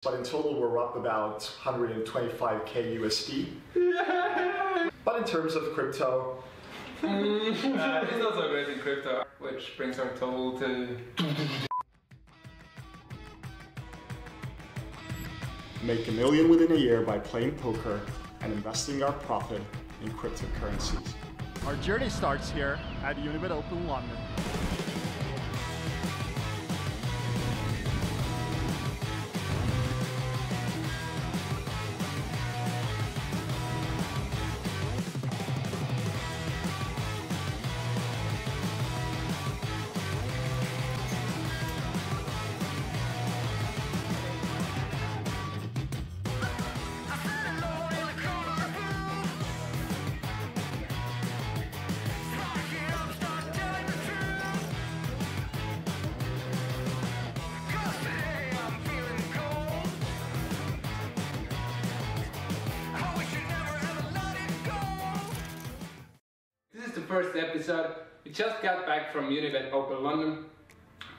But in total, we're up about 125k USD. Yeah. But in terms of crypto, it's not so great in crypto, which brings our total to... make $1 million within a year by playing poker and investing our profit in cryptocurrencies. Our journey starts here at UnibetPoker London. First episode. We just got back from UnibetPoker London,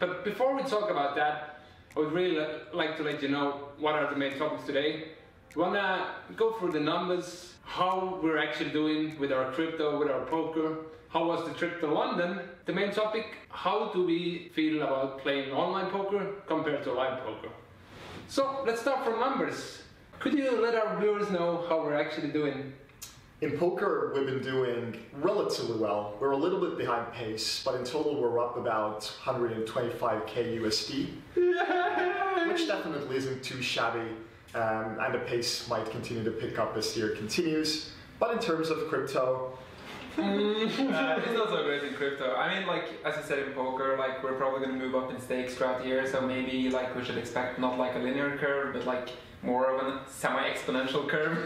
but before we talk about that, I would really like to let you know what are the main topics today. We wanna go through the numbers, how we're actually doing with our crypto, with our poker, how was the trip to London. The main topic, how do we feel about playing online poker compared to live poker. So let's start from numbers. Could you let our viewers know how we're actually doing? In poker, we've been doing relatively well. We're a little bit behind pace, but in total we're up about 125k USD, which definitely isn't too shabby, and the pace might continue to pick up as the year continues. But in terms of crypto, it's not so great in crypto. I mean, like, as I said in poker, like, we're probably going to move up in stakes throughout the year, so maybe like we should expect not like a linear curve, but like more of a semi-exponential curve.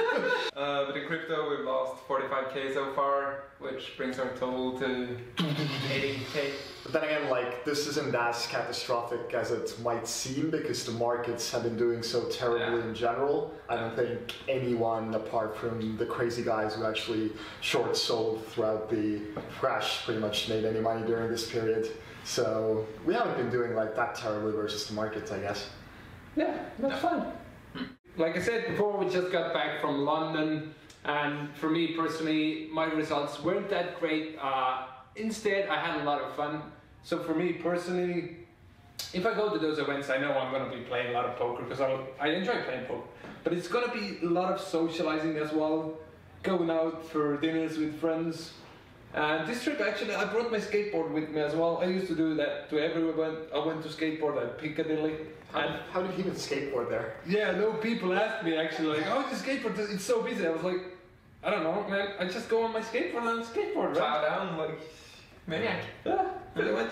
But in crypto we've lost 45k so far, which brings our total to 80k. But then again, like, this isn't as catastrophic as it might seem because the markets have been doing so terribly in general. I don't think anyone apart from the crazy guys who actually short sold throughout the crash pretty much made any money during this period. So we haven't been doing like that terribly versus the markets, I guess. Yeah, that's fine. Like I said before, we just got back from London, and for me personally, my results weren't that great. Instead, I had a lot of fun. So for me personally, if I go to those events, I know I'm going to be playing a lot of poker because I enjoy playing poker. But it's going to be a lot of socializing as well, going out for dinners with friends. And this trip actually, I brought my skateboard with me as well. I used to do that to every event. I went to skateboard at Piccadilly. How did you even skateboard there? Yeah, no, people asked me actually like, oh, the skateboard, it's so busy. I was like, I don't know, man, I just go on my skateboard and skateboard, right? Plow down, like, maniac. Yeah, pretty much.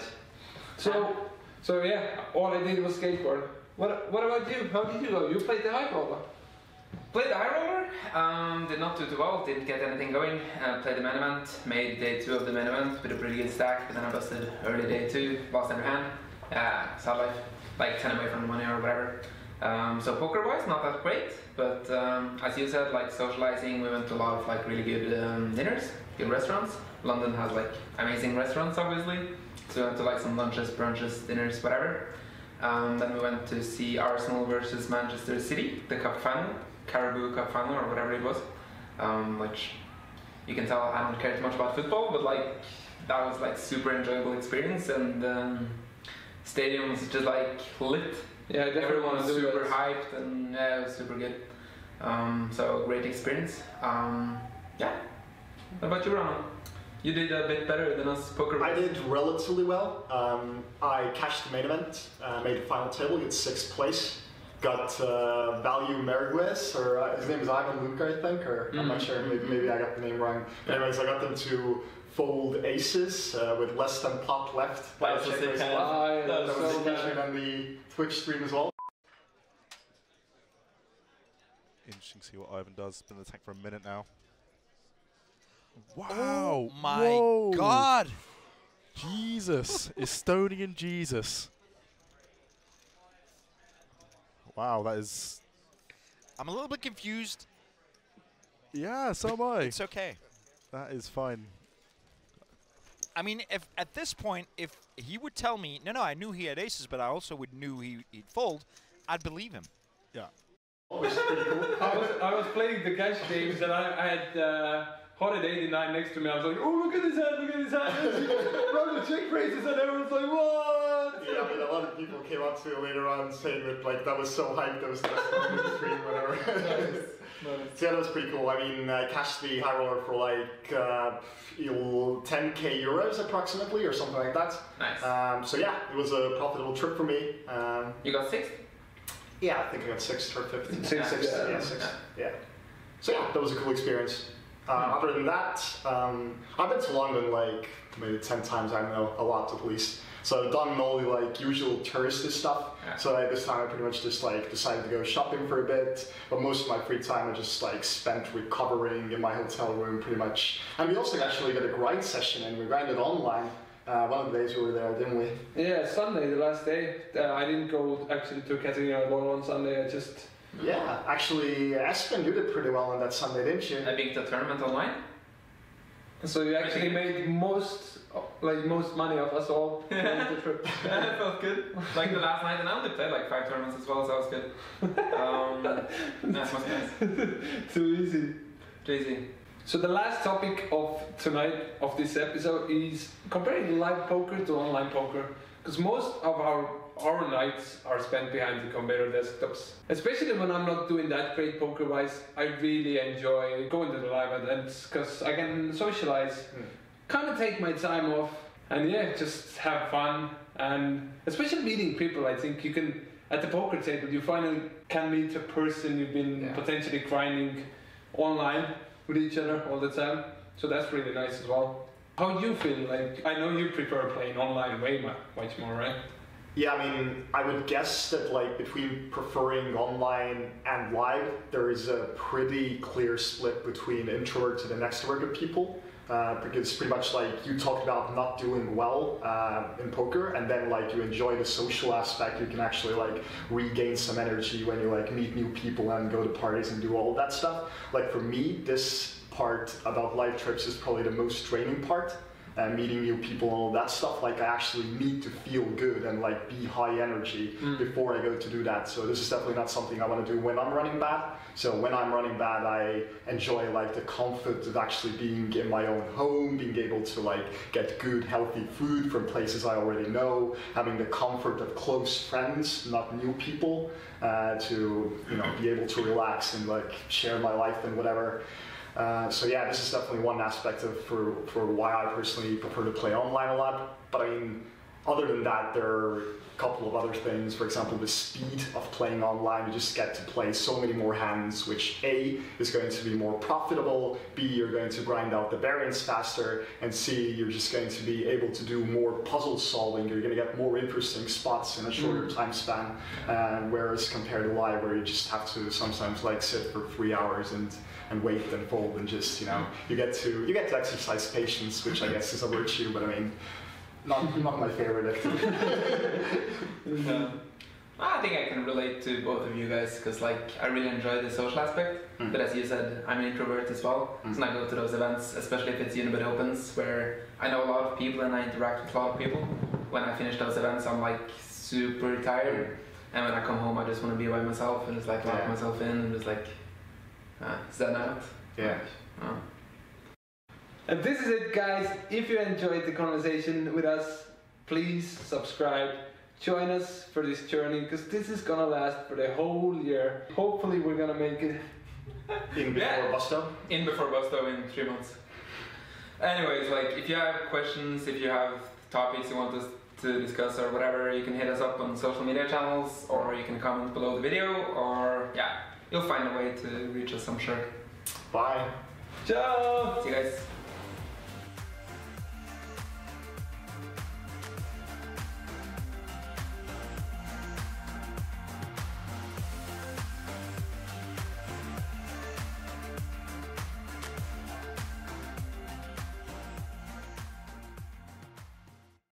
So yeah, all I did was skateboard. What about you? How did you go? You played the high roller? Played the high roller, did not do too well, didn't get anything going. Played the main event, made day 2 of the main event with a pretty good stack, but then I busted early day 2, lost underhand. Sad life, like 10 away from the money or whatever. So poker wise, not that great, but as you said, like socializing, we went to a lot of like really good dinners, good restaurants. London has like amazing restaurants obviously, so we went to like some lunches, brunches, dinners, whatever. Then we went to see Arsenal versus Manchester City, the cup final, Caribou Cup final or whatever it was, which you can tell I don't care too much about football, but like that was like super enjoyable experience, and stadium was just like lit. Yeah, everyone was super hyped, and yeah, it was super good. So great experience. Yeah. What about you, Rauno? You did a bit better than us poker. I did relatively well. I cashed the main event, made the final table, got 6th place. Got Value Meriguez, or his name is Ivan Luca, I think, or I'm not sure, maybe I got the name wrong. Anyways, I got them to fold aces with less than pot left. That was featured on the Twitch stream as well. Interesting to see what Ivan does. Been attacked for a minute now. Wow! Oh my God! Jesus, Estonian Jesus. Wow, that is... I'm a little bit confused. Yeah, so am I. It's okay. That is fine. I mean, if at this point, if he would tell me, no, I knew he had aces, but I also knew he'd fold, I'd believe him. Yeah. Oh, which is pretty cool. I was playing the cash games and I had Hot 89 next to me. I was like, oh, look at his hand, look at his hand. Rauno check raises, and everyone's like, what? Yeah, I mean, a lot of people came up to me later on saying that like that was so hyped, that was the best time in the stream, whatever. Nice. So yeah, that was pretty cool. I mean, I cashed the high roller for like 10k euros approximately, or something like that. Nice. So yeah, it was a profitable trip for me. You got 6th? Yeah, I think I got 6th or 5th. Sixth, Yeah, 6th. Yeah. So yeah, that was a cool experience. Other than that, I've been to London like maybe 10 times, I don't know, a lot at least. So I've done all the like usual touristy stuff. Yeah. So this time I pretty much just like decided to go shopping for a bit. But most of my free time I just like spent recovering in my hotel room pretty much. And we also actually did a grind session and we grinded online. One of the days we were there, didn't we? Yeah, Sunday, the last day. I didn't go actually to Catania alone on Sunday. I just... Yeah, actually, Espen, you did pretty well on that Sunday, didn't you? I beat the tournament online. So you actually made most money of us all during the trip. Yeah, it felt good. Like the last night, and I only played like 5 tournaments as well, so that was good. That's nice. Too easy. Too easy. So the last topic of tonight, of this episode, is comparing live poker to online poker. Because most of our nights are spent behind the computer desktops. Especially when I'm not doing that great poker-wise, I really enjoy going to the live events because I can socialize, kind of take my time off, and yeah, just have fun. And especially meeting people, I think you can, at the poker table, you finally can meet a person you've been potentially grinding online with each other all the time. So that's really nice as well. How do you feel? Like, I know you prefer playing online way much more, right? Yeah, I mean, I would guess that like between preferring online and live, there is a pretty clear split between introverted and extroverted people. Because pretty much like you talked about not doing well in poker, and then like you enjoy the social aspect, you can actually like regain some energy when you like meet new people and go to parties and do all of that stuff. Like for me, this part about live trips is probably the most draining part. Meeting new people and all that stuff, like I actually need to feel good and like be high energy before I go to do that. So this is definitely not something I want to do when I'm running bad. So when I'm running bad, I enjoy like the comfort of actually being in my own home, being able to like get good healthy food from places I already know, having the comfort of close friends, not new people, to be able to relax and like share my life and whatever. So yeah, this is definitely one aspect for why I personally prefer to play online a lot. But I mean, other than that, there are a couple of other things. For example, the speed of playing online, you just get to play so many more hands, which A, is going to be more profitable, B, you're going to grind out the variance faster, and C, you're just going to be able to do more puzzle solving. You're going to get more interesting spots in a shorter time span, whereas compared to live, where you just have to sometimes like sit for 3 hours and wait and fold and just you get to exercise patience, which I guess is a virtue, but I mean, not my favorite activity. I think I can relate to both of you guys because like I really enjoy the social aspect, but as you said, I'm an introvert as well. So I go to those events, especially if it's Unibet Opens, where I know a lot of people and I interact with a lot of people. When I finish those events, I'm like super tired, and when I come home, I just want to be by myself and just like lock myself in and just like zen out. Yeah. And this is it, guys. If you enjoyed the conversation with us, please subscribe. Join us for this journey, because this is gonna last for the whole year. Hopefully we're gonna make it in before Busto? In before Busto in 3 months. Anyways, like if you have questions, if you have topics you want us to discuss or whatever, you can hit us up on social media channels, or you can comment below the video, or you'll find a way to reach us, I'm sure. Bye. Ciao! See you guys.